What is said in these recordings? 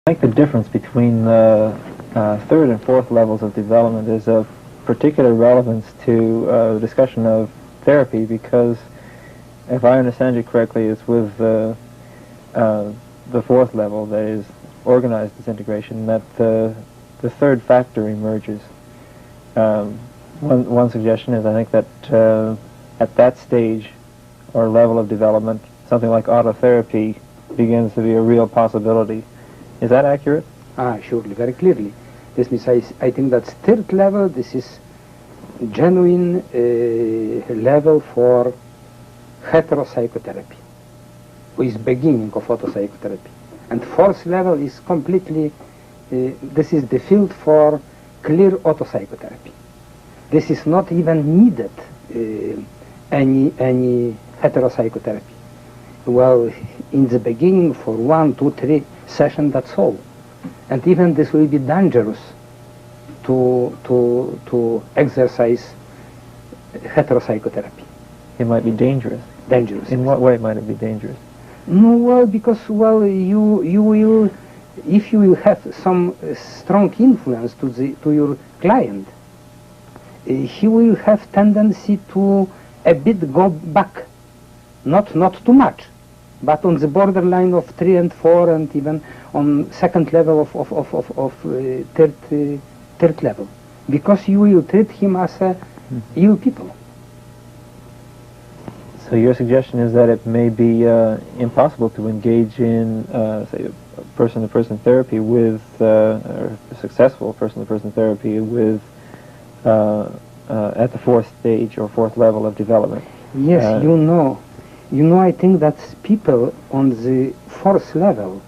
I think the difference between the third and fourth levels of development is of particular relevance to the discussion of therapy, because if I understand you correctly, it's with the fourth level, that is organized disintegration, that the third factor emerges. One suggestion is, I think, that at that stage or level of development, something like autotherapy begins to be a real possibility. Is that accurate? Surely, very clearly. This means I think that third level, this is genuine level for heteropsychotherapy, which is beginning of autopsychotherapy. And fourth level is completely, this is the field for clear autopsychotherapy. This is not even needed any heteropsychotherapy. Well, in the beginning for 1, 2, 3 sessions, that's all. And even this will be dangerous to exercise heteropsychotherapy. It might be dangerous. Dangerous. In what way might it be dangerous? No, well, because, well, you will, if you will have some strong influence to your client, he will have tendency to a bit go back, not too much, but on the borderline of 3 and 4, and even on second level of third level, because you will treat him as a ill people. So your suggestion is that it may be impossible to engage in, say, person-to-person therapy with, or successful person-to-person therapy with, at the fourth stage or fourth level of development. Yes, you know, I think that people on the fourth level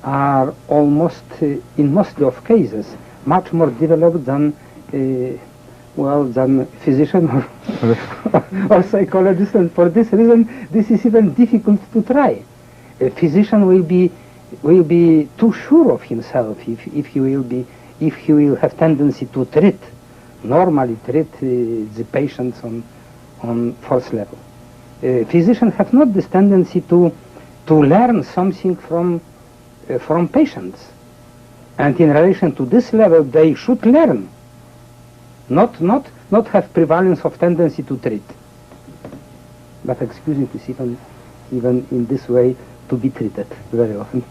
are almost, in most of cases, much more developed than than physician or psychologist, and for this reason this is even difficult to try. A physician will be too sure of himself if he will have tendency to normally treat the patients on fourth level. Physicians have not this tendency to learn something from patients, and in relation to this level they should learn. Not have prevalence of tendency to treat, but excuse me, please, even in this way to be treated very often.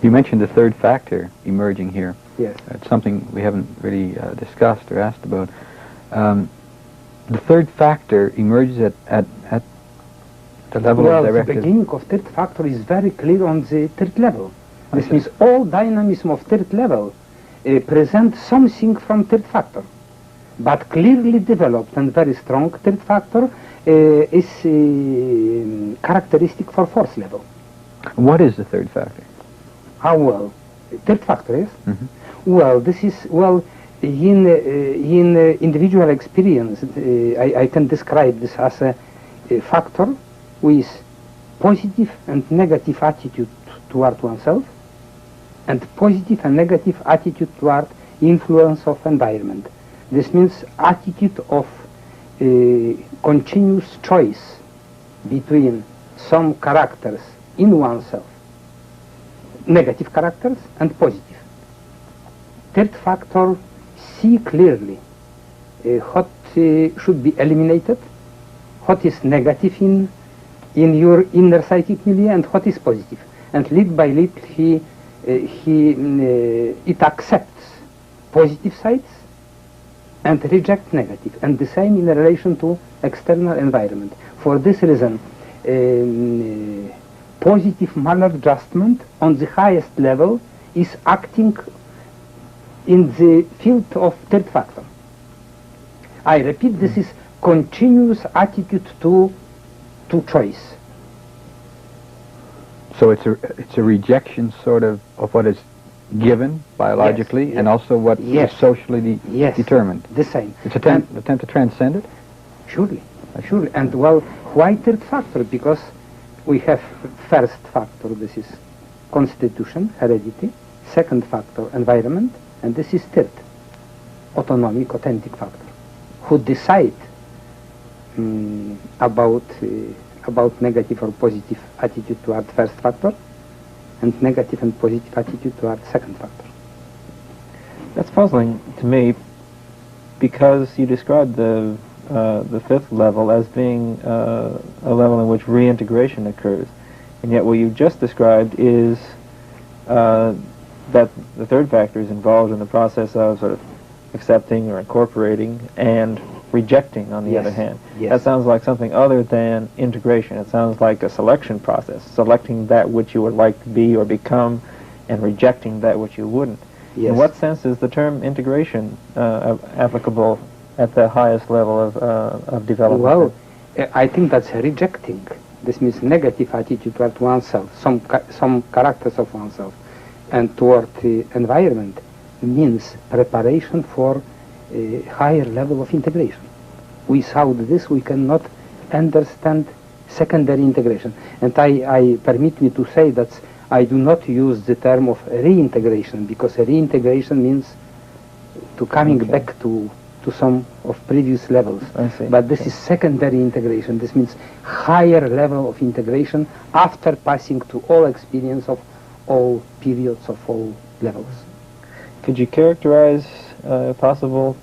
You mentioned the third factor emerging here. Yes. It's something we haven't really discussed or asked about. The third factor emerges at the level of directive. The beginning of third factor is very clear on the third level. This means all dynamism of third level present something from third factor, but clearly developed and very strong third factor is characteristic for fourth level. What is the third factor? Well, third factor is? Mm-hmm. Well, this is, in individual experience, I can describe this as a factor with positive and negative attitude toward oneself, and positive and negative attitude toward influence of environment. This means attitude of continuous choice between some characters in oneself, negative characters and positive. Third factor, see clearly what should be eliminated, what is negative in your inner psychic milieu, and what is positive. And little by little it accepts positive sides and rejects negative, and the same in relation to external environment. For this reason, positive maladjustment on the highest level is acting in the field of third factor. I repeat, this is continuous attitude to choice. So it's a rejection sort of what is given biologically, yes, and also what is socially determined. The same. It's an attempt to transcend it? Surely. And well, why third factor? Because we have first factor, this is constitution, heredity, second factor, environment, and this is third, autonomic, authentic factor, who decide about negative or positive attitude toward first factor, and negative and positive attitude toward second factor. That's puzzling to me because you described the fifth level as being a level in which reintegration occurs, and yet what you just described is that the third factor is involved in the process of sort of accepting or incorporating and rejecting on the other hand. Yes. That sounds like something other than integration. It sounds like a selection process, selecting that which you would like to be or become and rejecting that which you wouldn't. Yes. In what sense is the term integration applicable at the highest level of development? Well, I think that's rejecting. This means negative attitude toward oneself, some characters of oneself, and toward the environment means preparation for a higher level of integration. Without this, we cannot understand secondary integration. And I permit me to say that I do not use the term of reintegration, because reintegration means to coming back to some of previous levels. I see. But this is secondary integration. This means higher level of integration after passing to all experience of all periods of all levels. Could you characterize, if possible,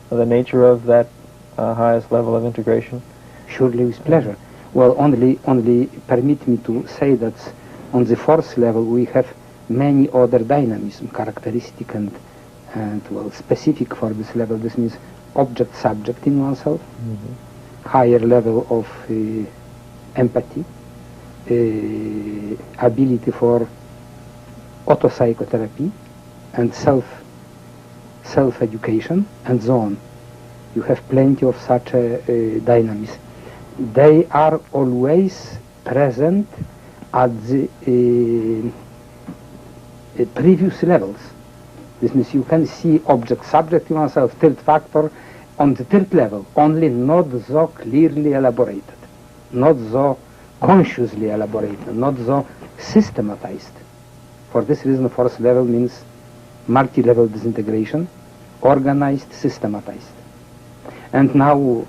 the nature of that highest level of integration? Surely with pleasure. Well, only permit me to say that on the fourth level we have many other dynamism, characteristic and well, specific for this level. This means object-subject in oneself, higher level of empathy, ability for auto-psychotherapy and self-education, and so on. You have plenty of such dynamism. They are always present at the previous levels. This means you can see object-subject in oneself, third factor, on the third level, only not so clearly elaborated, not so consciously elaborated, not so systematized. For this reason, fourth level means multi-level disintegration, organized, systematized. And now,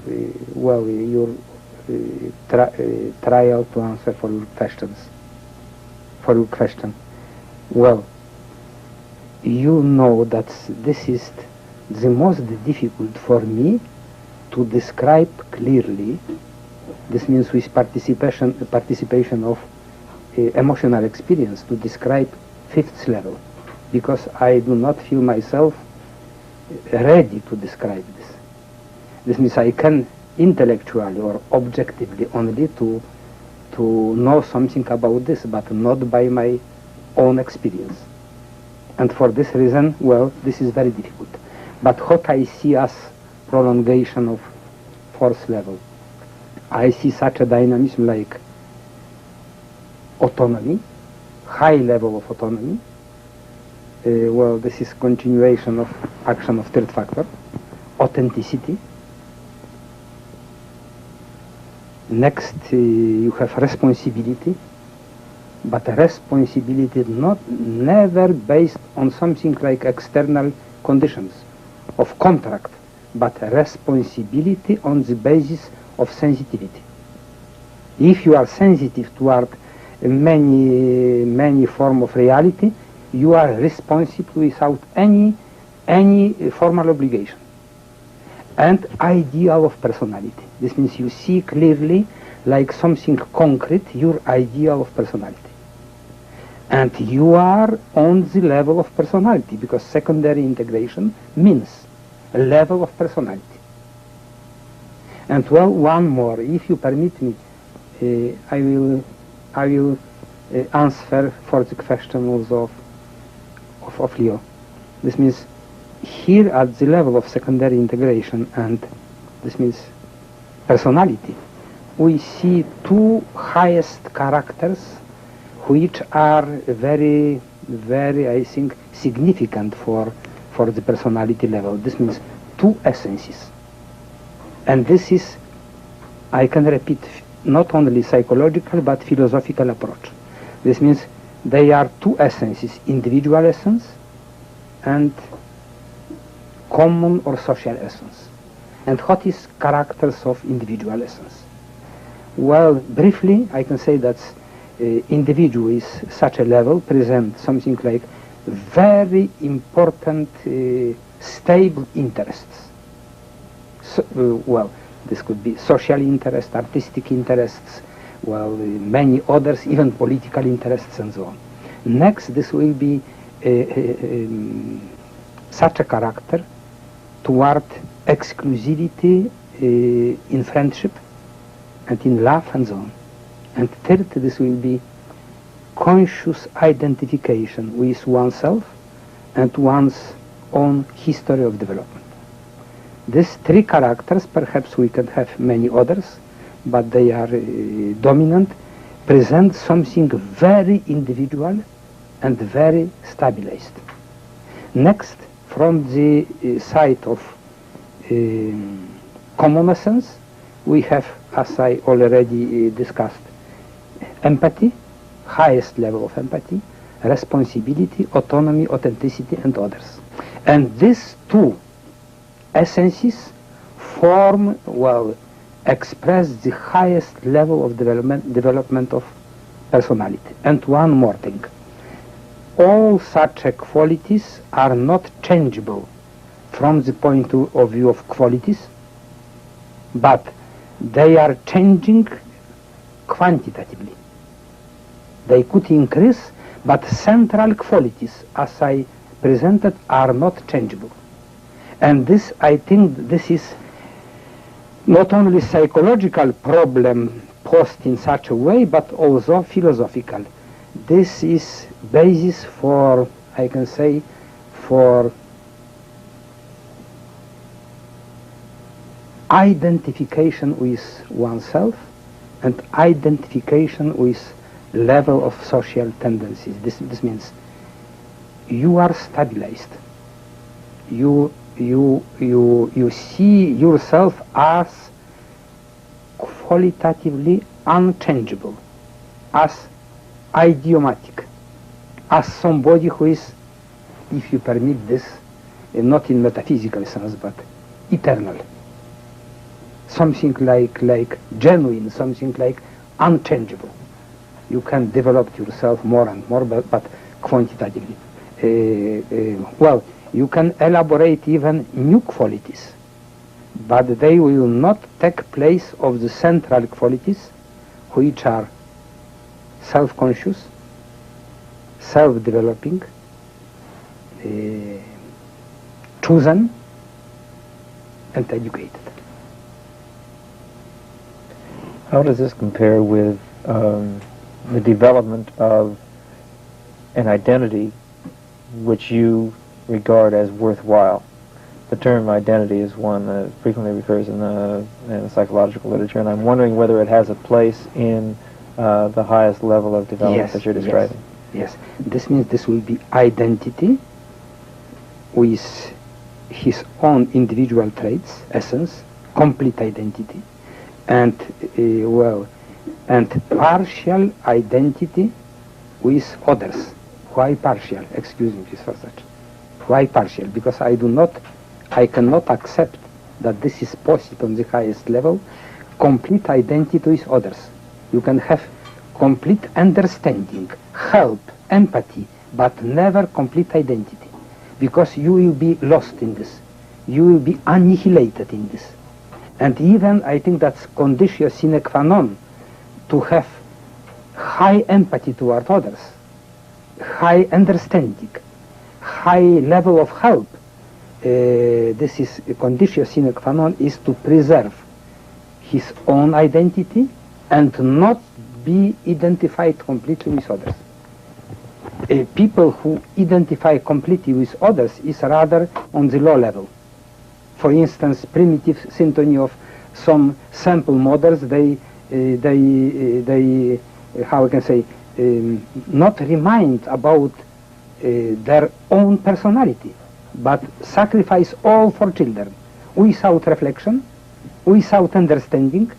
well, your trial to answer for your questions. For your question, well, you know that this is the most difficult for me to describe clearly. This means with participation of emotional experience, to describe fifth level, because I do not feel myself ready to describe this. This means I can intellectually or objectively only to know something about this, but not by my own experience. And for this reason, well, this is very difficult. But what I see as prolongation of fourth level, I see such a dynamism like autonomy, high level of autonomy. Well, this is continuation of action of third factor. Authenticity. Next, you have responsibility, but responsibility never based on something like external conditions of contract, but responsibility on the basis of sensitivity. If you are sensitive toward many form of reality, you are responsible without any formal obligation. And ideal of personality. This means you see clearly, like something concrete, your ideal of personality. And you are on the level of personality, because secondary integration means a level of personality. And well, one more, if you permit me, I will answer for the question also of Leo. This means here at the level of secondary integration, and this means personality, we see two highest characters which are very, very, I think, significant for the personality level. This means two essences. And this is, I can repeat, not only psychological but philosophical approach. This means they are two essences, individual essence and common or social essence. And what is characters of individual essence? Well, briefly, I can say that individual with such a level present something like very important stable interests. So, well, this could be social interest, artistic interests, well, many others, even political interests and so on. Next, this will be such a character toward exclusivity in friendship and in love and so on. And third, this will be conscious identification with oneself and one's own history of development. These three characters, perhaps we can have many others, but they are dominant, present something very individual and very stabilized. Next, from the side of common essence, we have, as I already discussed, empathy, highest level of empathy, responsibility, autonomy, authenticity, and others. And these two essences form, well, express the highest level of development of personality. And one more thing. All such qualities are not changeable from the point of view of qualities, but they are changing quantitatively. They could increase, but central qualities, as I presented, are not changeable. And this, I think, this is not only psychological problem posed in such a way, but also philosophical. This is basis for, I can say, for identification with oneself and identification with level of social tendencies. This means you are stabilized. You see yourself as qualitatively unchangeable, as idiomatic, as somebody who is, if you permit this, not in metaphysical sense, but eternal. Something like genuine, something like unchangeable. You can develop yourself more and more, but quantitatively. Well, you can elaborate even new qualities, but they will not take place of the central qualities, which are self-conscious, self-developing, chosen, and educated. How does this compare with the development of an identity which you regard as worthwhile? The term identity is one that frequently recurs in the psychological literature, and I'm wondering whether it has a place in the highest level of development that you're describing. Yes. This means this will be identity with his own individual traits, essence, complete identity, and and partial identity with others. Why partial? Excuse me, please, for such. Why partial? Because I cannot accept that this is possible on the highest level. Complete identity with others. You can have complete understanding, help, empathy, but never complete identity, because you will be lost in this. You will be annihilated in this. And even I think that's conditio sine qua non to have high empathy toward others, high understanding, high level of help. This is conditio sine qua non, is to preserve his own identity and not be identified completely with others. People who identify completely with others is rather on the low level. For instance, primitive syntony of some sample models, they how I can say, not remind about their own personality, but sacrifice all for children, without reflection, without understanding,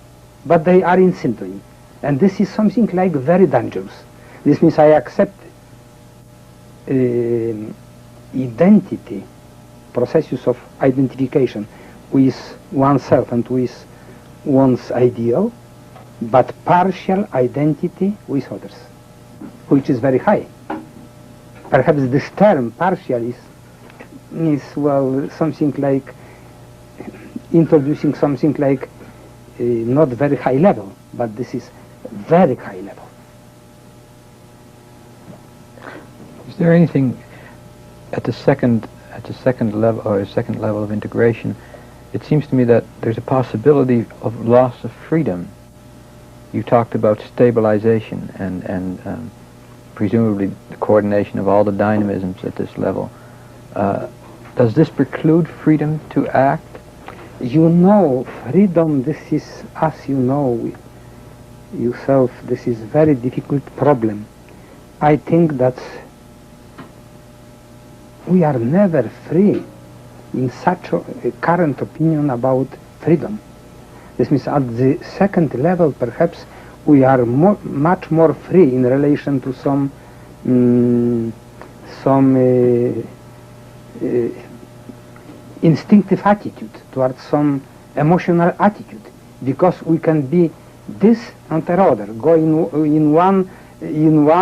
but they are in syntony. And this is something like very dangerous. This means I accept identity, processes of identification with oneself and with one's ideal, but partial identity with others, which is very high. Perhaps this term partial is well something like introducing something like not very high level, but this is very high level. Is there anything at the second level or second level of integration? It seems to me that there's a possibility of loss of freedom. You talked about stabilization and presumably the coordination of all the dynamisms at this level. Does this preclude freedom to act? You know, freedom, this is, as you know yourself, this is very difficult problem. I think that we are never free in such a current opinion about freedom. This means at the second level, perhaps, we are much more free in relation to some instinctive attitude, towards some emotional attitude, because we can be this and the other, go in one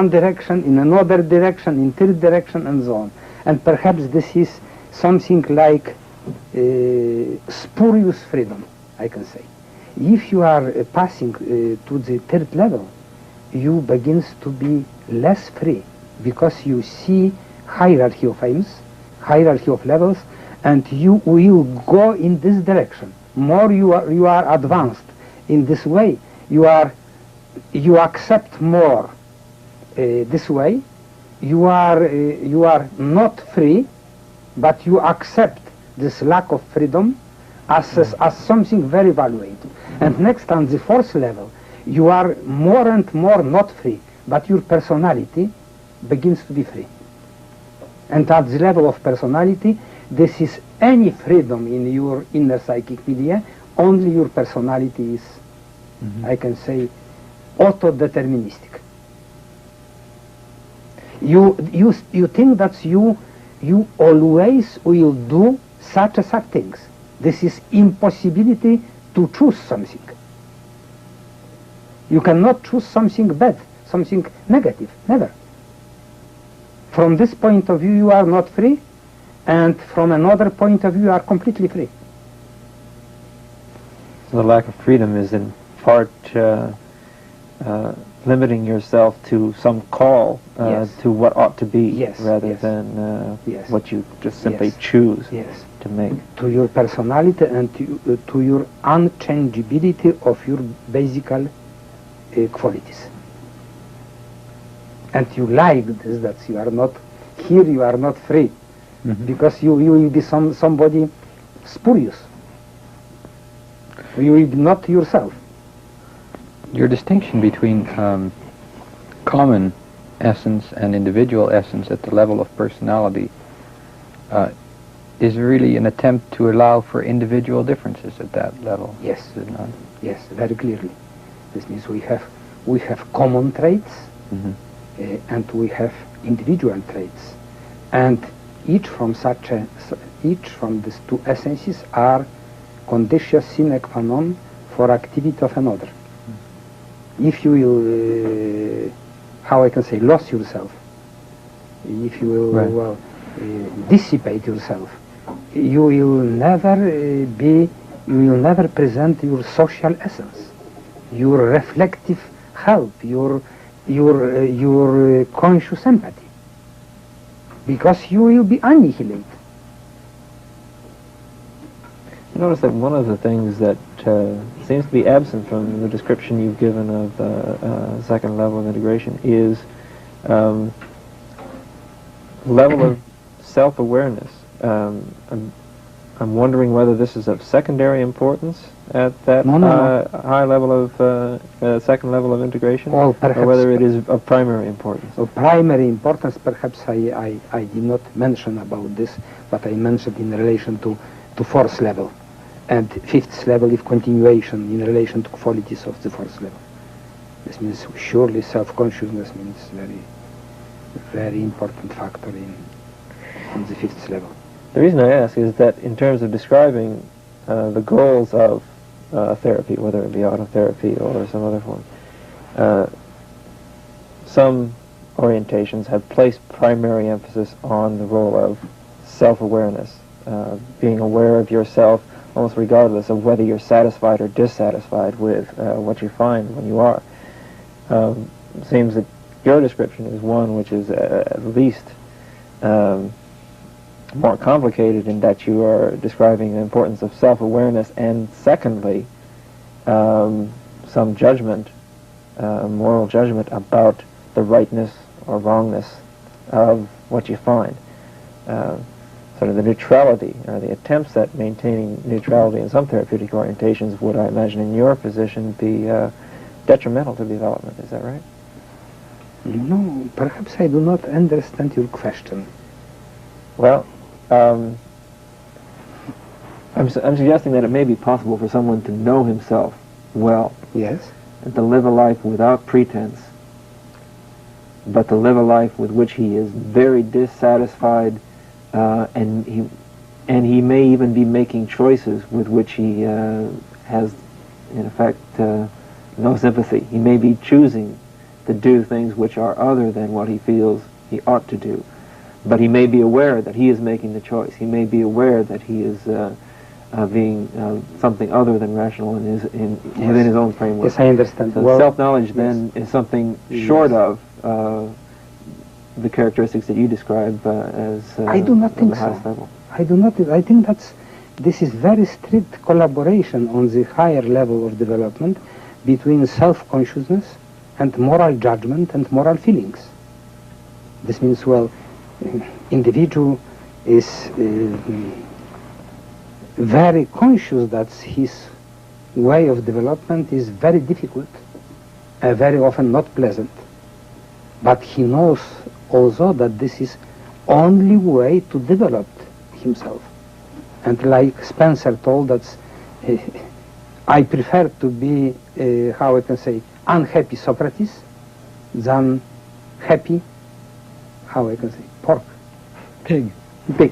direction, in another direction, in third direction, and so on. And perhaps this is something like spurious freedom, I can say. If you are passing to the third level, you begins to be less free, because you see hierarchy of aims, hierarchy of levels, and you will go in this direction. More you are advanced in this way, you accept more this way. You are not free, but you accept this lack of freedom as something very valuable. And next, on the fourth level, you are more and more not free, but your personality begins to be free. And at the level of personality, this is any freedom in your inner psychic media, only your personality is, I can say, auto-deterministic. You think that you always will do such and such things. This is impossibility to choose something. You cannot choose something bad, something negative, never. From this point of view, you are not free, and from another point of view, you are completely free. So the lack of freedom is in part limiting yourself to some call to what ought to be, rather than what you just simply choose to make. To your personality and to your unchangeability of your basic qualities. And you like this, that you are not here, you are not free, because you will be somebody spurious. You will be not yourself. Your distinction between common essence and individual essence at the level of personality is really an attempt to allow for individual differences at that level. Yes, is it not? Yes, very clearly. This means we have common traits, and we have individual traits, and each from these two essences are conditions sine qua non for activity of another. If you will, how I can say, lose yourself, if you will dissipate yourself, you will never present your social essence, your reflective help, your conscious empathy, because you will be annihilated. Notice that one of the things that seems to be absent from the description you've given of the second level of integration is level of self-awareness. I'm wondering whether this is of secondary importance at that high level of second level of integration, or whether it is of primary importance. Of primary importance, perhaps I did not mention about this, but I mentioned in relation to fourth level, and fifth level is continuation in relation to qualities of the fourth level. This means surely self-consciousness means very, very important factor on the fifth level. The reason I ask is that in terms of describing the goals of therapy, whether it be autotherapy or some other form. Some orientations have placed primary emphasis on the role of self-awareness, being aware of yourself almost regardless of whether you're satisfied or dissatisfied with what you find when you are. It seems that your description is one which is at least more complicated in that you are describing the importance of self-awareness, and secondly, some judgment, moral judgment about the rightness or wrongness of what you find. Sort of the neutrality, or the attempts at maintaining neutrality in some therapeutic orientations would, I imagine, in your position, be detrimental to development. Is that right? No, perhaps I do not understand your question. Well, I'm suggesting that it may be possible for someone to know himself well. Yes. And to live a life without pretense, but to live a life with which he is very dissatisfied, and he may even be making choices with which he has, in effect, no sympathy. He may be choosing to do things which are other than what he feels he ought to do. But he may be aware that he is making the choice. He may be aware that he is being something other than rational within his own framework. Yes, I understand. So well, self-knowledge then is something short of the characteristics that you describe as I do not think the highest so. level. I do not. I think this is very strict collaboration on the higher level of development between self-consciousness and moral judgment and moral feelings. This means, well, individual is very conscious that his way of development is very difficult, very often not pleasant, but he knows also that this is only way to develop himself. And like Spencer told us, I prefer to be, how I can say, unhappy Socrates than happy, how I can say, pork. Pig. Pig.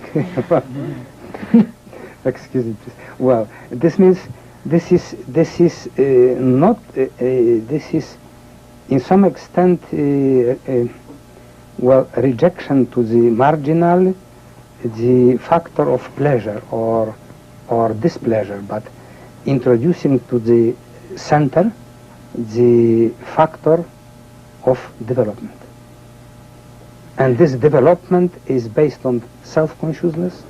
Excuse me, please. Well, this means this is not this is in some extent well, rejection to the marginal, the factor of pleasure or displeasure, but introducing to the center the factor of development. And this development is based on self-consciousness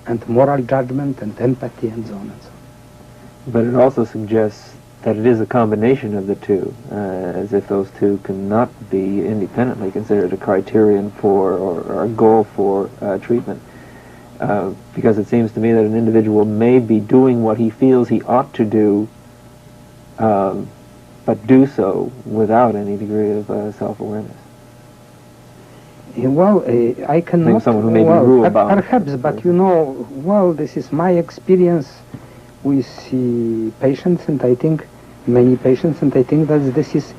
and moral judgment and empathy and so on and so on. But it also suggests that it is a combination of the two, as if those two cannot be independently considered a criterion for or a goal for treatment. Because it seems to me that an individual may be doing what he feels he ought to do, but do so without any degree of self-awareness. Well, I cannot. Someone who may be rule-bound. Perhaps, but you know, well, this is my experience with patients, and I think many patients, and I think that this is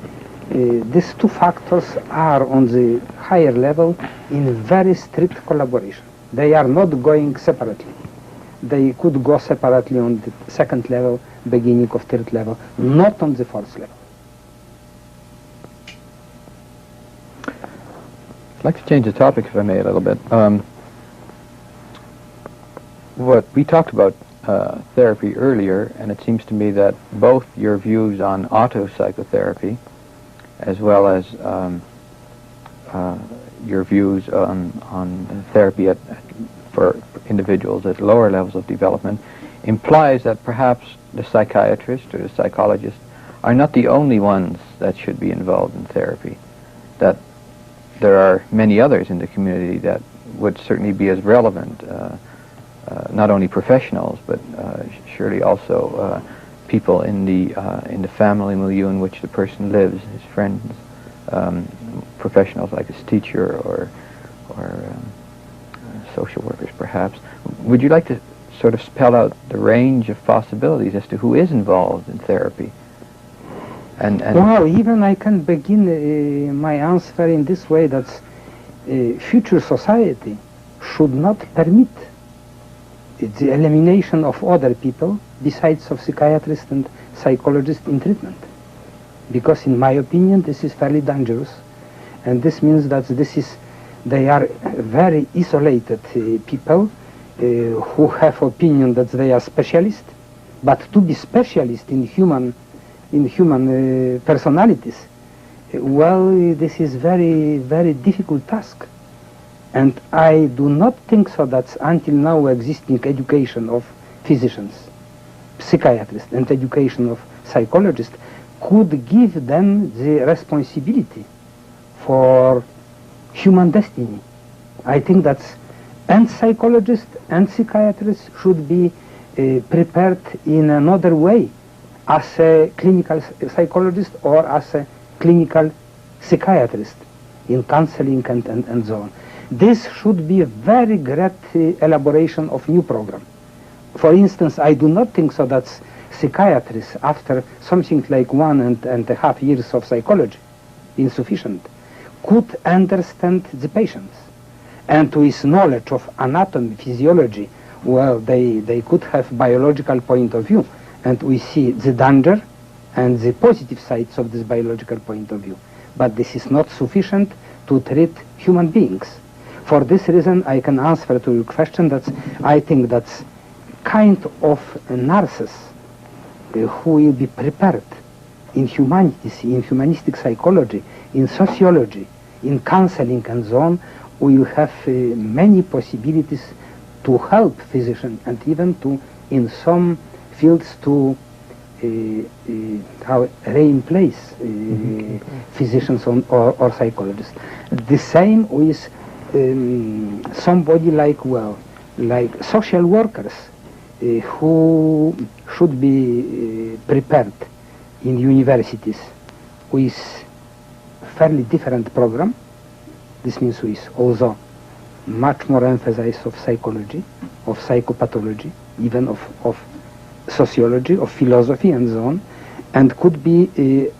these two factors are on the higher level in very strict collaboration. They are not going separately. They could go separately on the second level, beginning of third level, not on the fourth level. I'd like to change the topic, if I may, a little bit. What we talked about therapy earlier, and it seems to me that both your views on auto-psychotherapy as well as your views on therapy for individuals at lower levels of development implies that perhaps the psychiatrist or the psychologist are not the only ones that should be involved in therapy, that there are many others in the community that would certainly be as relevant, not only professionals, but surely also people in the family milieu in which the person lives, his friends, professionals like his teacher or social workers, perhaps. Would you like to sort of spell out the range of possibilities as to who is involved in therapy? And well, even I can begin my answer in this way, that future society should not permit the elimination of other people besides of psychiatrists and psychologists in treatment. Because in my opinion this is fairly dangerous, and this means that they are very isolated people who have opinion that they are specialists, but to be specialist in human personalities, well, this is very, very difficult task. And I do not think so that until now existing education of physicians, psychiatrists, and education of psychologists could give them the responsibility for human destiny. I think that and psychologists and psychiatrists should be prepared in another way as a clinical psychologist or as a clinical psychiatrist in counseling and so on. This should be a very great elaboration of new program. For instance, I do not think so that psychiatrists, after something like 1.5 years of psychology, insufficient, could understand the patients. And with knowledge of anatomy, physiology, well, they could have biological point of view. And we see the danger and the positive sides of this biological point of view. But this is not sufficient to treat human beings. For this reason, I can answer to your question that I think that kind of nurses who will be prepared in humanities, in humanistic psychology, in sociology, in counseling and so on, will have many possibilities to help physicians and even to, in some fields, to replace physicians or psychologists. The same with somebody like social workers who should be prepared in universities with fairly different program. This means with also much more emphasis of psychology, of psychopathology, even of sociology, of philosophy and so on, and could be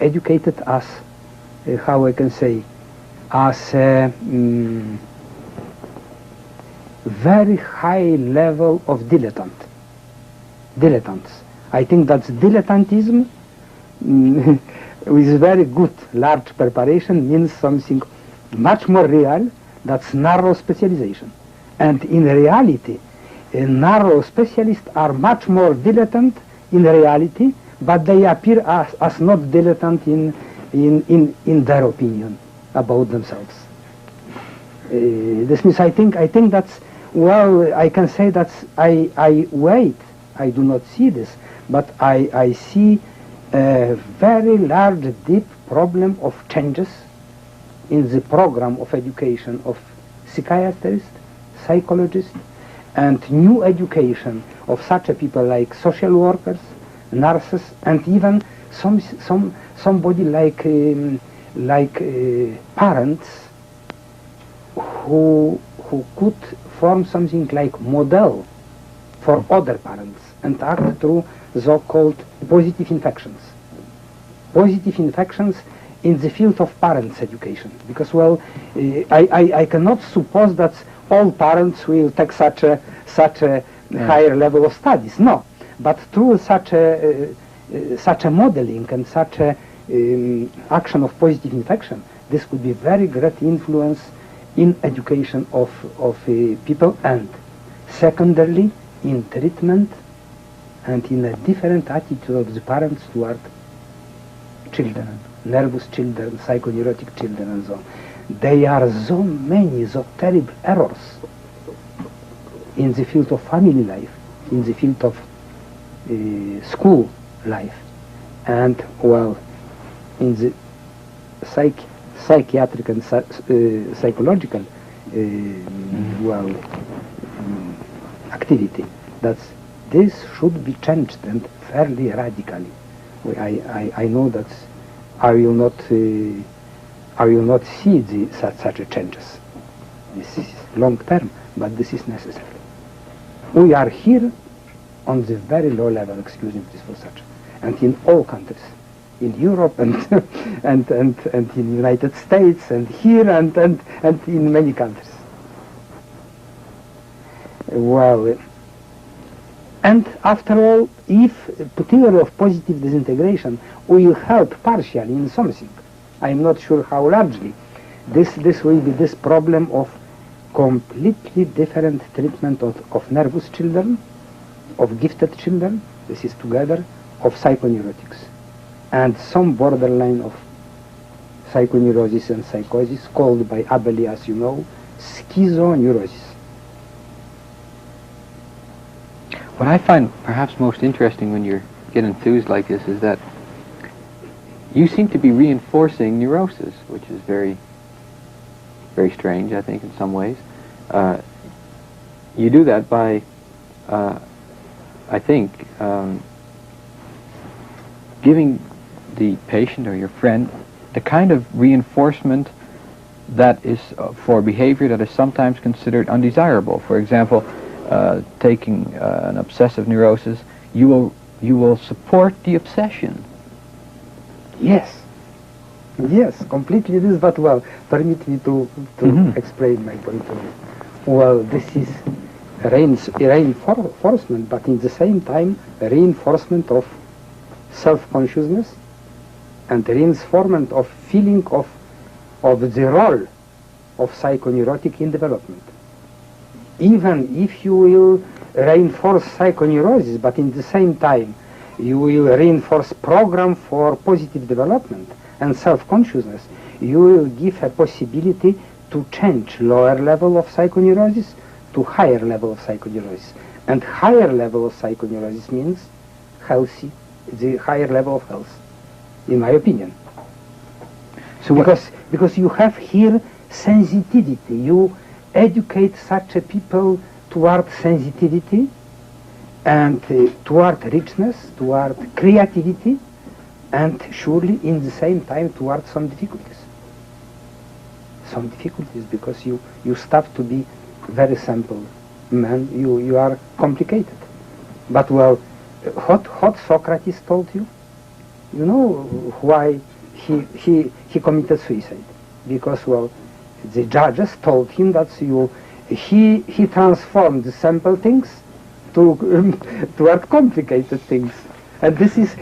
educated as, how I can say, as a very high level of dilettants. I think that dilettantism with very good large preparation means something much more real, that's narrow specialization. And in reality, narrow specialists are much more dilettante in reality, but they appear as not dilettante in their opinion about themselves. This means I think that's, well, I can say that I do not see this, but I see a very large, deep problem of changes in the program of education of psychiatrists, psychologists, and new education of such a people like social workers, nurses, and even somebody like parents who could form something like model for other parents and act through so-called positive infections. Positive infections in the field of parents' education, because, well, I cannot suppose that all parents will take such a higher level of studies. No, but through such a modeling and such a action of positive infection, this could be very great influence in education of people, and secondarily in treatment and in a different attitude of the parents toward children, nervous children, psychoneurotic children and so on. There are so many, so terrible errors in the field of family life, in the field of school life, and, well, in the psychiatric and psychological activity. This should be changed, and fairly radically. I know that I will not see such a changes. This is long term, but this is necessary. We are here on the very low level, excuse me please for such, and in all countries, in Europe and and in the United States, and here and in many countries. Well, And after all, if the theory of positive disintegration will help partially in something, I'm not sure how largely, this will be this problem of completely different treatment of nervous children, of gifted children, this is together, of psychoneurotics, and some borderline of psychoneurosis and psychosis called by Abeli, as you know, schizoneurosis. What I find perhaps most interesting when you get enthused like this is that you seem to be reinforcing neurosis, which is very, very strange, I think, in some ways. You do that by, I think, giving the patient or your friend the kind of reinforcement that is for behavior that is sometimes considered undesirable. For example, taking an obsessive neurosis, you will support the obsession. Yes, completely this, but well, permit me to explain my point of view. Well, this is reinforcement, but in the same time, reinforcement of self-consciousness and reinforcement of feeling of the role of psychoneurotic in development. Even if you will reinforce psychoneurosis, but in the same time you will reinforce program for positive development and self-consciousness, you will give a possibility to change lower level of psychoneurosis to higher level of psychoneurosis. And higher level of psychoneurosis means healthy, the higher level of health, in my opinion. So because you have here sensitivity, you educate such a people toward sensitivity and toward richness, toward creativity, and surely in the same time toward some difficulties. Some difficulties because you stop to be very simple man, you are complicated. But well, what Socrates told you? You know why he committed suicide? Because well, the judges told him that he transformed the simple things toward complicated things, and this is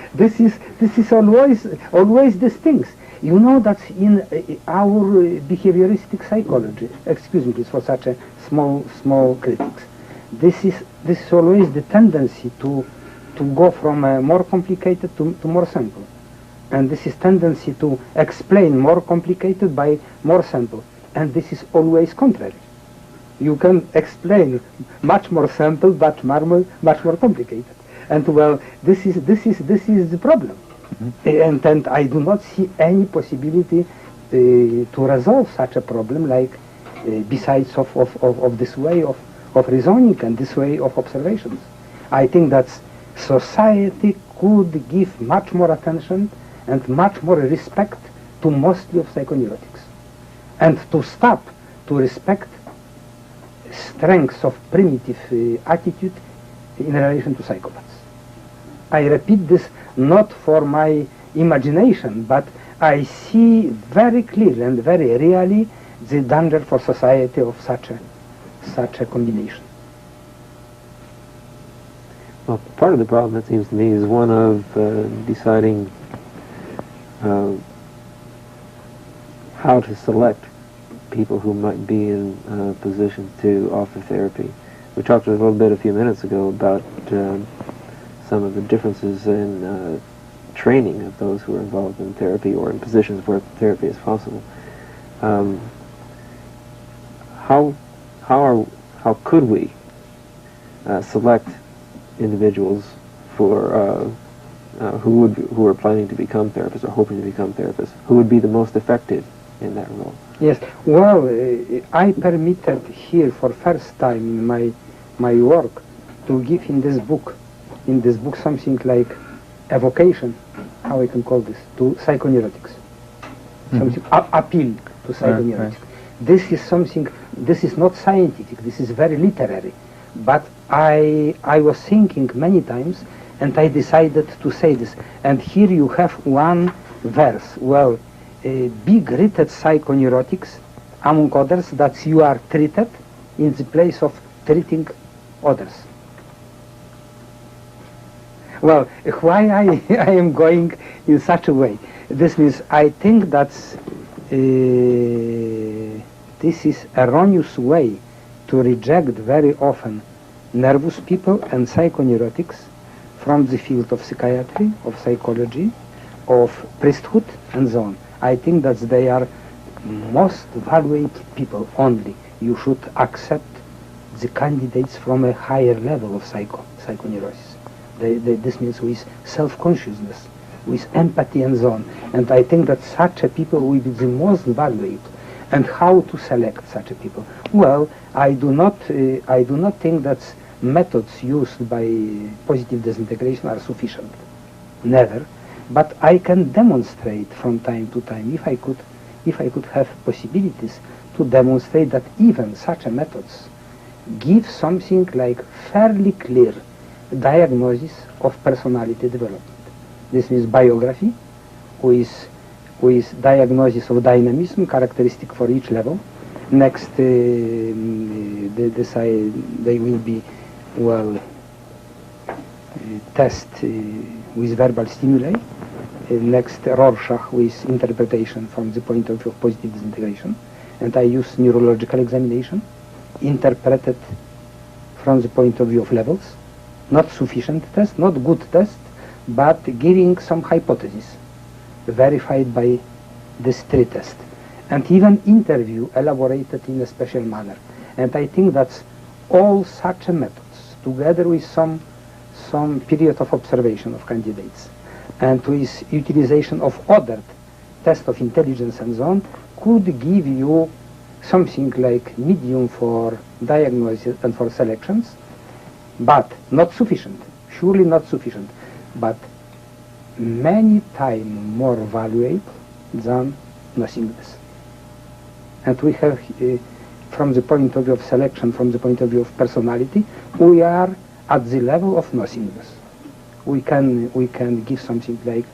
always these things. You know that in our behavioristic psychology, excuse me please for such a small critics, this is always the tendency to go from more complicated to more simple, and this is tendency to explain more complicated by more simple, and this is always contrary. You can explain much more simple but much more complicated, and well, this is the problem. And I do not see any possibility to resolve such a problem like besides of this way of reasoning and this way of observations. I think that society could give much more attention and much more respect to mostly of psychoneurotics, and to stop to respect strengths of primitive attitude in relation to psychopaths. I repeat this not for my imagination, but I see very clearly and very really the danger for society of such a combination. Well, part of the problem, it seems to me, is one of deciding how to select people who might be in positions to offer therapy. We talked a little bit a few minutes ago about some of the differences in training of those who are involved in therapy or in positions where therapy is possible. How could we select individuals for who are planning to become therapists or hoping to become therapists? Who would be the most effective in that role? Yes, well, I permitted here for first time in my work to give in this book something like evocation, how I can call this, to psychoneurotics. Something appeal to psychoneurotics. Right. This is something, this is not scientific, this is very literary, but I was thinking many times and I decided to say this. And here you have one verse, well, big written psychoneurotics, among others, that you are treated in the place of treating others. Well, why I am going in such a way? This means I think that's this is erroneous way to reject very often nervous people and psychoneurotics from the field of psychiatry, of psychology, of priesthood, and so on. I think that they are most valued people only. You should accept the candidates from a higher level of psychoneurosis. This means with self-consciousness, with empathy and so on. And I think that such a people will be the most valued. And how to select such a people? Well, I do not think that methods used by positive disintegration are sufficient. Never. But I can demonstrate from time to time, if I could have possibilities to demonstrate that even such a methods give something like fairly clear diagnosis of personality development. This means biography with diagnosis of dynamism characteristic for each level. Next, they will be, well, test with verbal stimuli. Next, Rorschach with interpretation from the point of view of positive disintegration. And I use neurological examination, interpreted from the point of view of levels. Not sufficient test, not good test, but giving some hypothesis verified by this three test. And even interview elaborated in a special manner. And I think that's all such methods, together with some period of observation of candidates, and with utilization of other tests of intelligence and so on, could give you something like medium for diagnosis and for selections, but not sufficient, surely not sufficient, but many times more valuable than nothingness. And we have, from the point of view of selection, from the point of view of personality, we are at the level of nothingness. We can give something like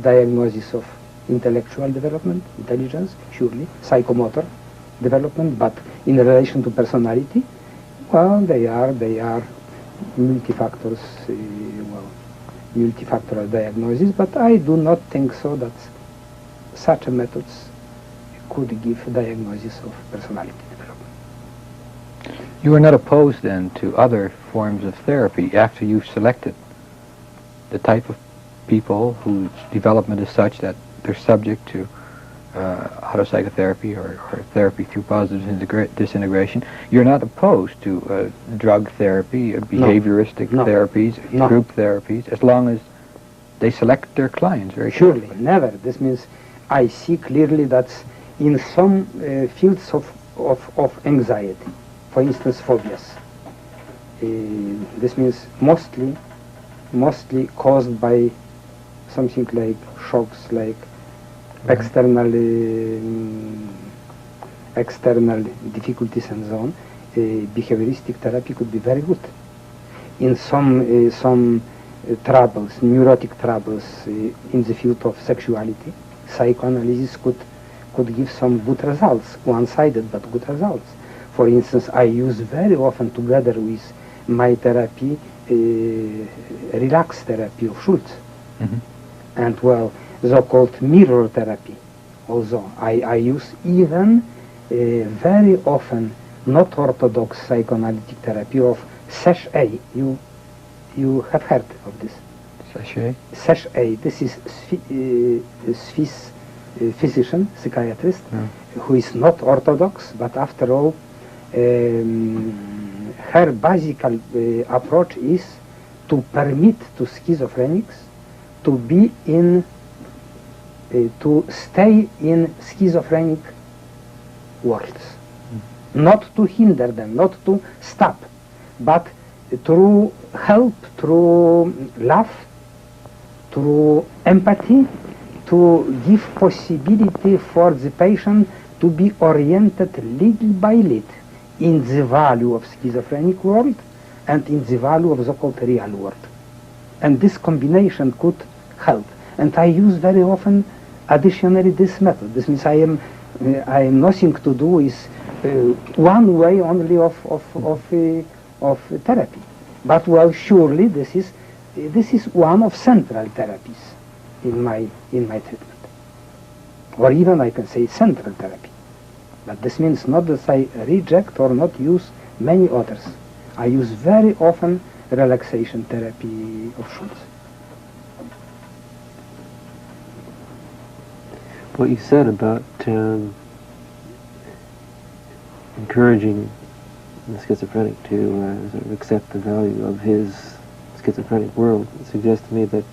diagnosis of intellectual development, intelligence, surely, psychomotor development, but in relation to personality, well, they are multifactors, multifactorial diagnosis, but I do not think so that such methods could give diagnosis of personality development. You are not opposed then to other forms of therapy after you've selected the type of people whose development is such that they're subject to autopsychotherapy or therapy through positive disintegration. You're not opposed to drug therapy, behavioristic therapies, group therapies, as long as they select their clients very surely, carefully. Never. This means I see clearly that in some fields of anxiety, for instance, phobias, this means mostly caused by something like shocks, like external difficulties and so on. Behavioristic therapy could be very good. In some troubles, neurotic troubles in the field of sexuality, psychoanalysis could give some good results, one-sided but good results. For instance, I use very often together with my therapy relax therapy of Wśród. And well, so-called mirror therapy. Also, I use even very often not orthodox psychoanalytic therapy of sześć. You have heard of this? Sześć. This is Swiss physician, psychiatrist, who is not orthodox, but after all, her basic approach is to permit to schizophrenics to be in, to stay in schizophrenic worlds. Not to hinder them, not to stop, but through help, through love, through empathy, to give possibility for the patient to be oriented little by little in the value of schizophrenic world and in the value of so-called real world. And this combination could help. And I use very often additionally this method. This means I am nothing to do with one way only of therapy. But well, surely this is one of central therapies in my treatment, or even I can say central therapy. But this means not that I reject or not use many others. I use very often relaxation therapy of Schultz. What you said about encouraging the schizophrenic to sort of accept the value of his schizophrenic world suggests to me that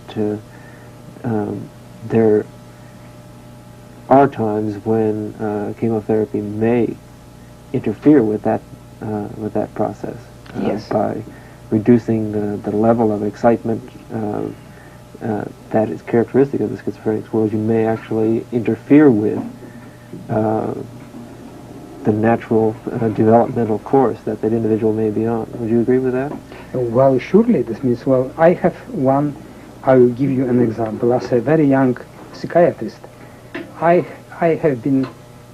there are times when chemotherapy may interfere with that process. Yes. By reducing the level of excitement that is characteristic of the schizophrenic's world, you may actually interfere with the natural developmental course that individual may be on. Would you agree with that? Well, surely this means, well, I have one, I will give you an example. As a very young psychiatrist, I have been,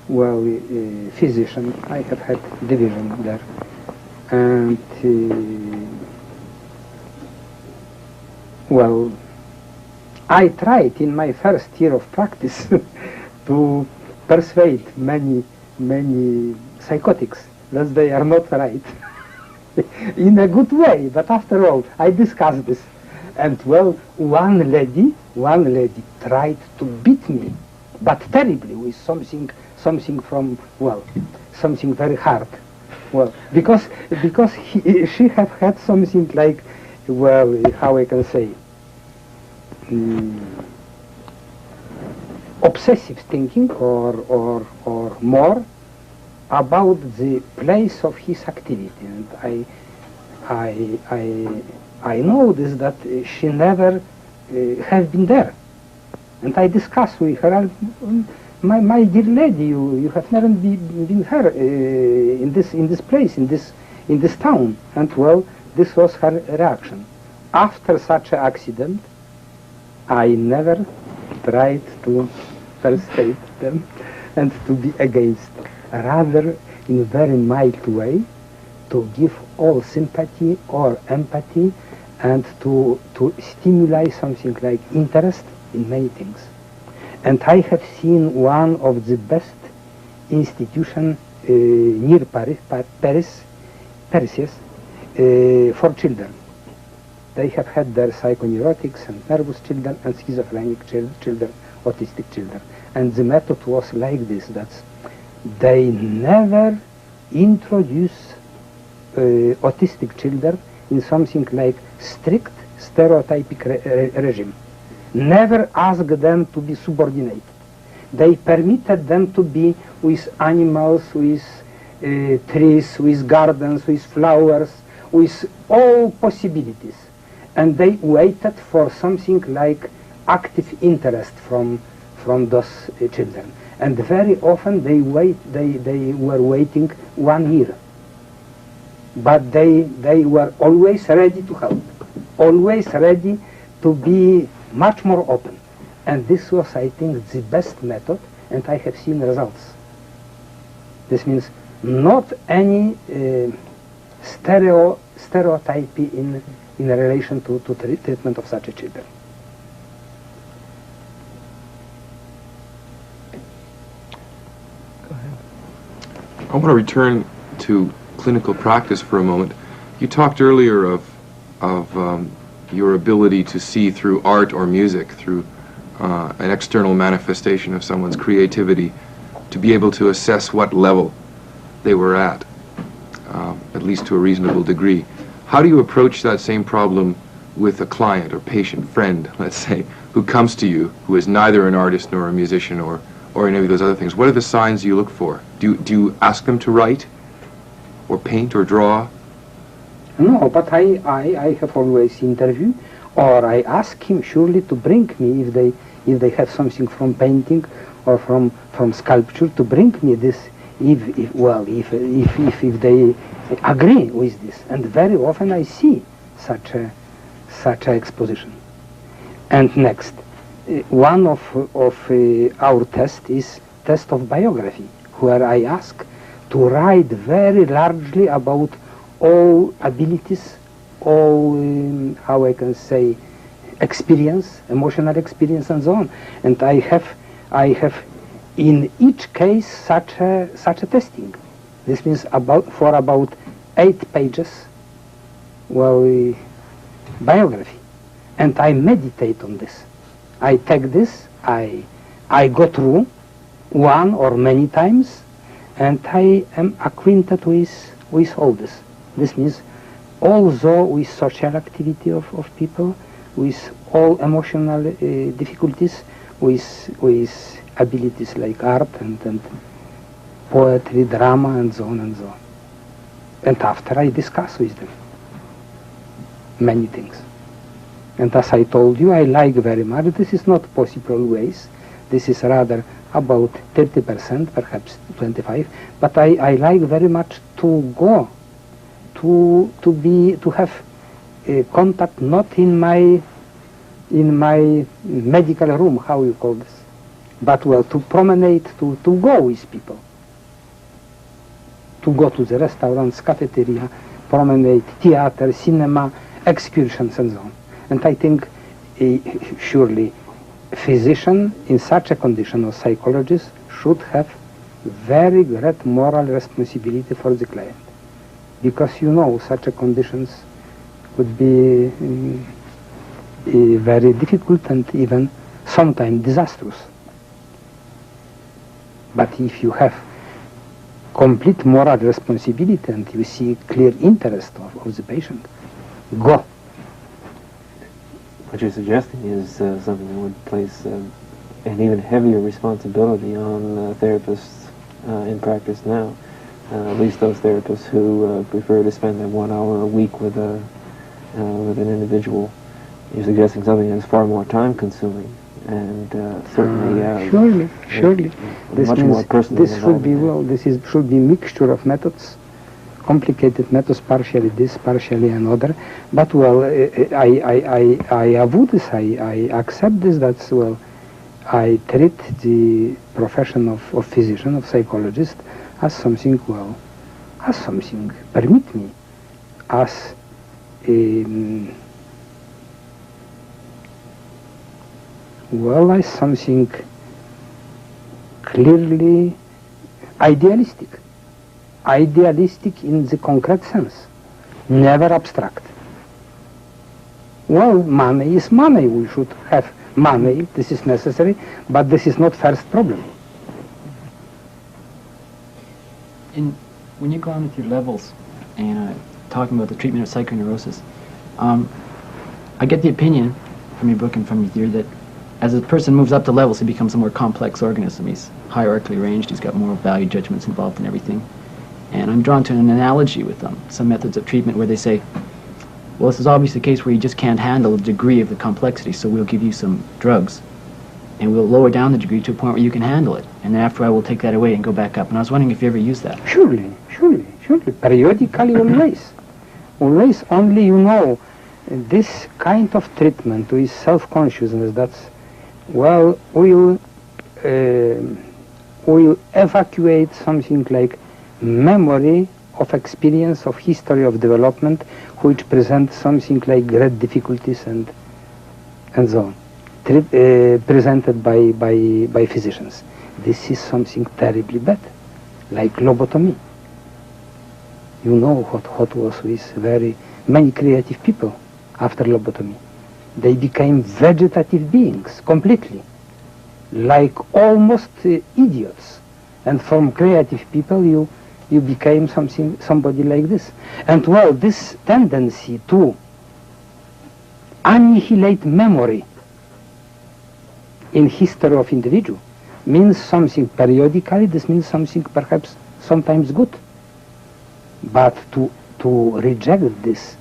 well, a physician. I have had division there. And, well, I tried in my first year of practice to persuade many psychotics that they are not right in a good way, but after all, I discussed this. And, well, one lady tried to beat me, but terribly, with something from, well, something very hard. Well, because she have had something like, well, how I can say, obsessive thinking or more about the place of his activity, and I know this, that she never have been there, and I discussed with her. My dear lady, you have never been here in this place, in this town. And well, this was her reaction. After such an accident, I never tried to persuade them and to be against. Rather, in a very mild way, to give all sympathy or empathy and to stimulate something like interest in many things. And I have seen one of the best institutions near Paris, yes, for children. They have had their psychoneurotics and nervous children and schizophrenic children, autistic children. And the method was like this, that they never introduce autistic children in something like strict stereotypic regime. Never ask them to be subordinated. They permitted them to be with animals, with trees, with gardens, with flowers, with all possibilities. And they waited for something like active interest from those children. And very often they were waiting 1 year. But they were always ready to help, always ready to be much more open. And this was, I think, the best method, and I have seen results. This means not any stereotype in relation to treatment of such a children. Go ahead. I want to return to clinical practice for a moment. You talked earlier of your ability to see through art or music, through an external manifestation of someone's creativity, to be able to assess what level they were at least to a reasonable degree. How do you approach that same problem with a client or patient, friend, let's say, who comes to you, who is neither an artist nor a musician or any of those other things? What are the signs you look for? Do you ask them to write or paint or draw? No, but I have always interviewed, or I ask him surely to bring me, if they have something from painting or from sculpture, to bring me this, if they agree with this. And very often I see such a exposition. And next, one of our tests is test of biography, where I ask to write very largely about all abilities, how I can say, experience, emotional experience and so on. And I have in each case such a testing. This means for about 8 pages, well, biography. And I meditate on this. I take this, I go through one or many times, and I am acquainted with all this. This means also with social activity of people, with all emotional difficulties, with abilities like art and poetry, drama, and so on and so on. And after I discuss with them many things. And as I told you, I like very much, this is not possible always, this is rather about 30%, perhaps 25%, but I like very much to go, to have contact not in my medical room, how you call this, but well, to promenade, to go with people, to go to the restaurants, cafeteria, promenade, theater, cinema, excursions and so on. And I think surely physician in such a condition or psychologist should have very great moral responsibility for the client, because you know such a conditions would be very difficult and even sometimes disastrous. But if you have complete moral responsibility and you see clear interest of the patient, go. What you're suggesting is something that would place an even heavier responsibility on therapists in practice now. At least those therapists who prefer to spend that 1 hour a week with an individual. You're suggesting something that's far more time-consuming and certainly surely. This much means more personal. this should be should be mixture of methods, complicated methods, partially this, partially another. But well, I avoid this. I accept this. That's well. I treat the profession of physician, of psychologist, as something as something. Permit me, as as something clearly idealistic. Idealistic in the concrete sense, never abstract. Well, money is money. We should have money. This is necessary, but this is not first problem. When you go on with your levels and talking about the treatment of psychoneurosis, I get the opinion from your book and from your theory that as a person moves up the levels, he becomes a more complex organism. He's hierarchically arranged. He's got more value judgments involved in everything. And I'm drawn to an analogy with some methods of treatment where they say, well, this is obviously a case where you just can't handle the degree of the complexity, so we'll give you some drugs, and we'll lower down the degree to a point where you can handle it. And then after I will take that away and go back up. And I was wondering if you ever used that. Surely. Periodically, always. Always, only, this kind of treatment with self-consciousness, that's, well, will evacuate something like memory of experience of history of development, which present something like great difficulties and so on, presented by physicians. This is something terribly bad, like lobotomy. You know what was with very many creative people after lobotomy. They became vegetative beings completely, like almost idiots. And from creative people you became somebody like this. And well, this tendency to annihilate memory in history of individual means something periodically. This means something perhaps sometimes good. But to reject this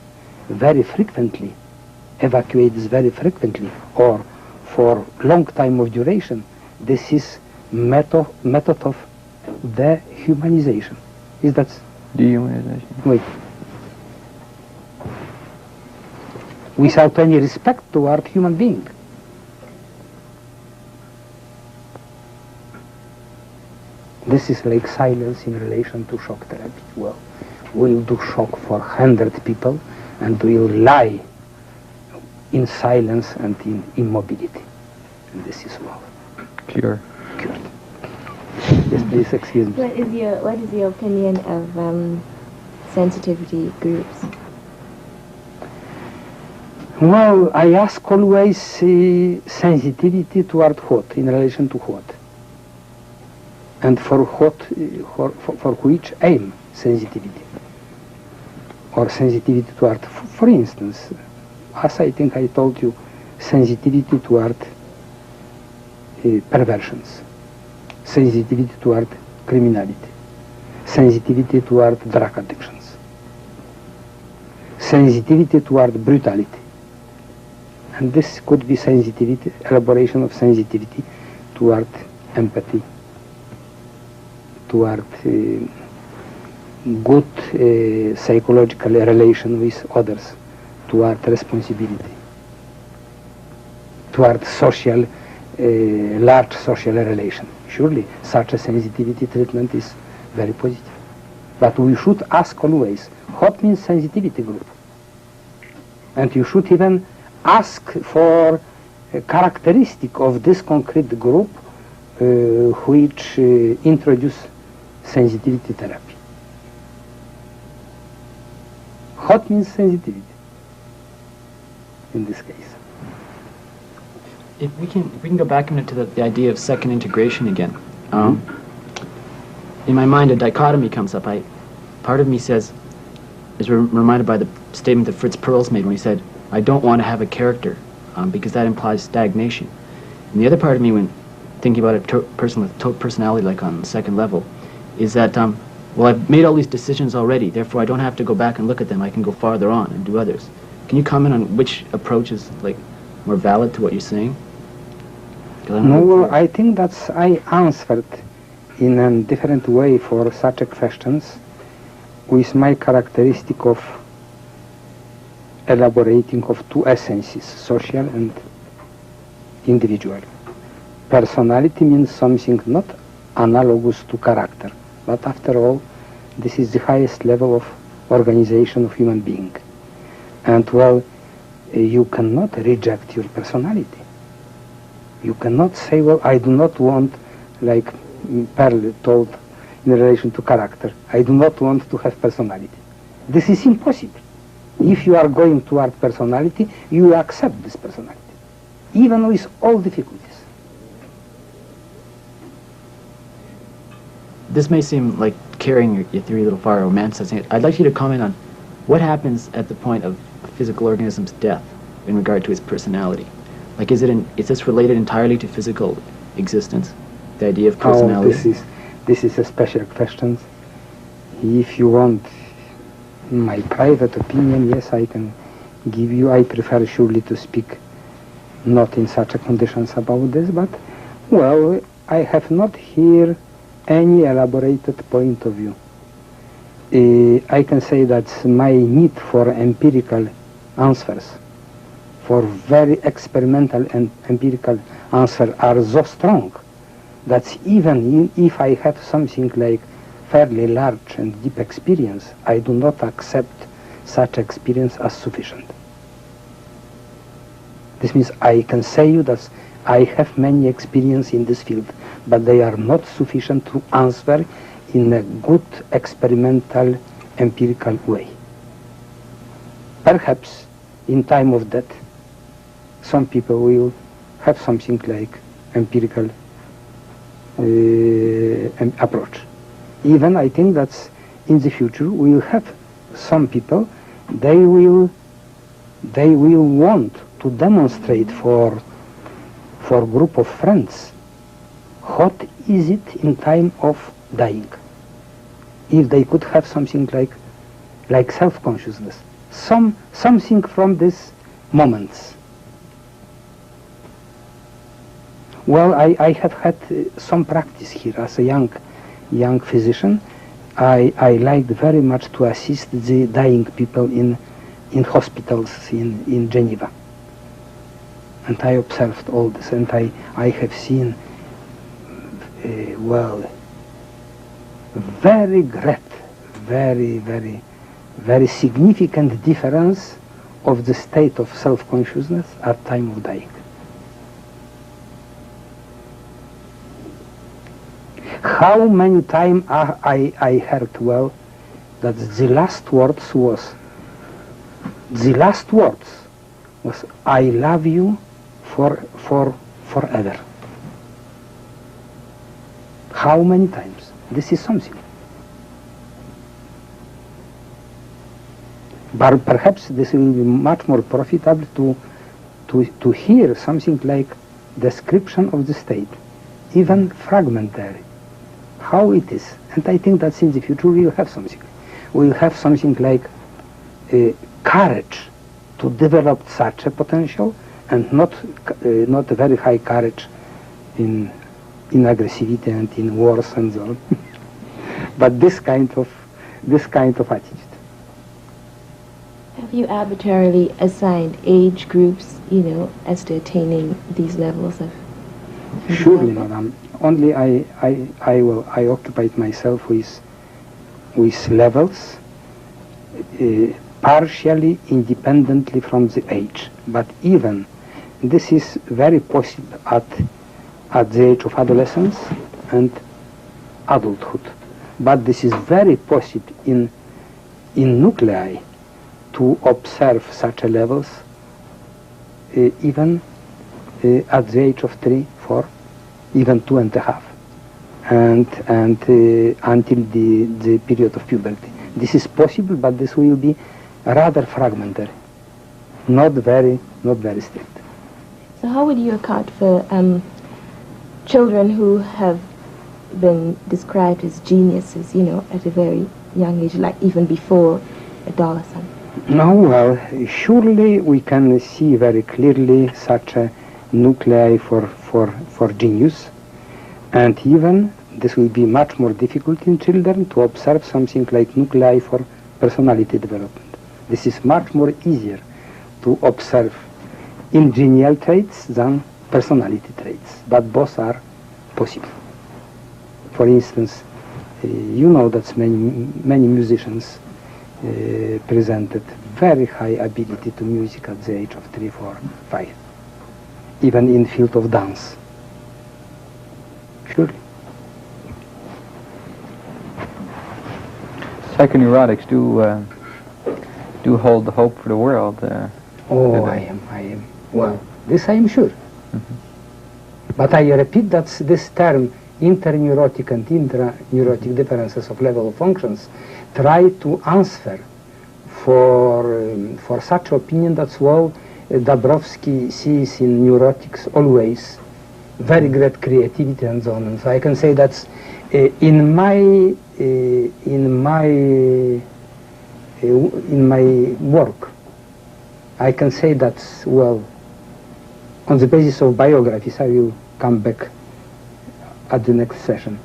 very frequently, evacuate this very frequently, or for long time of duration, this is method of dehumanization. Is that Dehumanization? Wait. Without any respect toward human being. This is like silence in relation to shock therapy. Well, we'll do shock for 100 people, and will lie in silence and in immobility. And this is love. Cure. Cured. Yes, please excuse me. What is your opinion of sensitivity groups? Well, I ask always sensitivity toward what, in relation to what, and for what, for which aim sensitivity, or sensitivity toward, for instance, as I think I told you, sensitivity toward perversions, sensitivity toward criminality, sensitivity toward drug addictions, sensitivity toward brutality. And this could be sensitivity, elaboration of sensitivity toward empathy, toward good psychological relation with others, toward responsibility, toward social, large social relation. Surely such a sensitivity treatment is very positive. But we should ask always, what means sensitivity group? And you should even ask for a characteristic of this concrete group which introduce sensitivity therapy. What means sensitivity in this case? If we can go back a minute to the idea of second integration again. In my mind, a dichotomy comes up. Part of me says, is reminded by the statement that Fritz Perls made when he said, I don't want to have a character, because that implies stagnation. And the other part of me, when thinking about a person with personality, like on the second level, is that, well, I've made all these decisions already, therefore I don't have to go back and look at them. I can go farther on and do others. Can you comment on which approach is more valid to what you're saying? No, well, I think that's I answered in a different way for such a questions with my characteristic of elaborating of two essences, social and individual. Personality means something not analogous to character, but after all, this is the highest level of organization of human being. And well, you cannot reject your personality. You cannot say, well, I do not want, like Perl told in relation to character, I do not want to have personality. This is impossible. If you are going toward personality, you accept this personality, even with all difficulties. This may seem like carrying your theory a little far, romanticizing it. I'd like you to comment on what happens at the point of a physical organism's death in regard to its personality. Like, is this related entirely to physical existence, the idea of personality? Oh, this is a special question. If you want my private opinion, yes, I can give you. I prefer surely to speak not in such a conditions about this, but, well, I have not here any elaborated point of view. I can say that my need for empirical answers, for very experimental and empirical answers are so strong that even if I have something like fairly large and deep experience, I do not accept such experience as sufficient. This means I can say you that I have many experience in this field, but they are not sufficient to answer in a good experimental empirical way. Perhaps in time of death, some people will have something like empirical approach. Even I think that in the future we will have some people, they will want to demonstrate for a group of friends what is it in time of dying. If they could have something like self-consciousness, something from these moments. Well, I have had some practice here as a young physician. I liked very much to assist the dying people in hospitals in Geneva. And I observed all this, and I have seen, well, very great, very very significant difference of the state of self-consciousness at time of dying. How many times I heard well that the last words was I love you forever. How many times? This is something. But perhaps this will be much more profitable to hear something like description of the state, even fragmentary, how it is. And I think that in the future we will have something. We will have something like courage to develop such a potential, and not a very high courage in aggressivity and in wars and so on, but this kind of attitude. Have you arbitrarily assigned age groups, as to attaining these levels of? Surely, madam. Only I occupied myself with levels, partially independently from the age. But even this is very possible at the age of adolescence and adulthood. But this is very possible in nuclei to observe such a levels even at the age of 3, 4, even 2.5, and until the period of puberty. This is possible, but this will be rather fragmentary, not very strict. So how would you account for children who have been described as geniuses, at a very young age, like even before adolescence? No, well, surely we can see very clearly such a nuclei for genius, and even this will be much more difficult in children to observe something like nuclei for personality development. This is much more easier to observe in genial traits than personality traits, but both are possible. For instance, you know that many musicians presented very high ability to music at the age of 3, 4, 5, even in field of dance. Surely. Psychoneurotics do hold the hope for the world. I am. Well, this I am sure. But I repeat that this term, interneurotic and intraneurotic differences of level of functions, try to answer for such opinion that, well, Dabrowski sees in neurotics always very great creativity and so on. And so I can say that in my work, I can say that, well, on the basis of biographies, I will come back at the next session.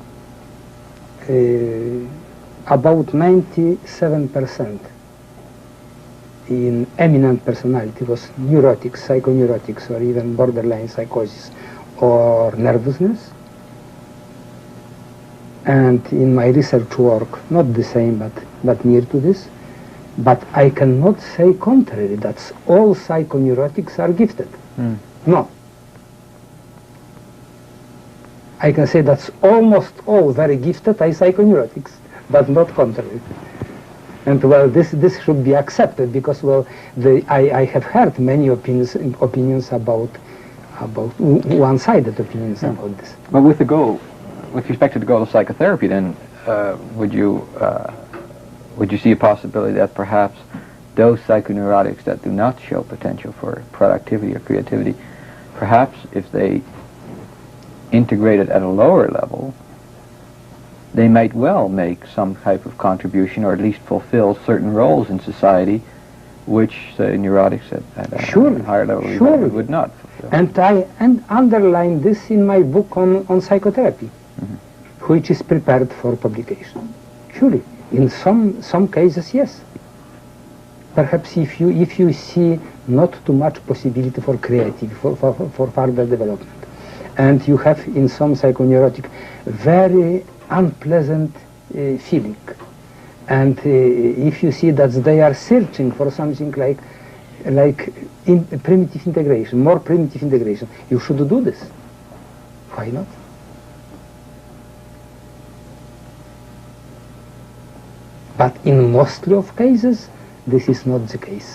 About 97% in eminent personality was neurotics, psychoneurotics, or even borderline psychosis or nervousness. And in my research work, not the same, but near to this. But I cannot say contrary, that all psychoneurotics are gifted. No. I can say that almost all very gifted are psychoneurotics, but not contrary. And well, this should be accepted, because, well, I have heard many opinions about one-sided opinions about this. But with respect to the goal of psychotherapy, then would you see a possibility that perhaps those psychoneurotics that do not show potential for productivity or creativity, perhaps if they integrated at a lower level, they might well make some type of contribution, or at least fulfill certain roles in society, which the neurotics at a higher level would not fulfill. And I underline this in my book on psychotherapy, which is prepared for publication. Surely, in some cases, yes. Perhaps if you see not too much possibility for creativity, for further development, and you have in some psychoneurotic very unpleasant feeling, And if you see that they are searching for something like primitive integration, more primitive integration, you should do this. Why not? But in mostly of cases, this is not the case.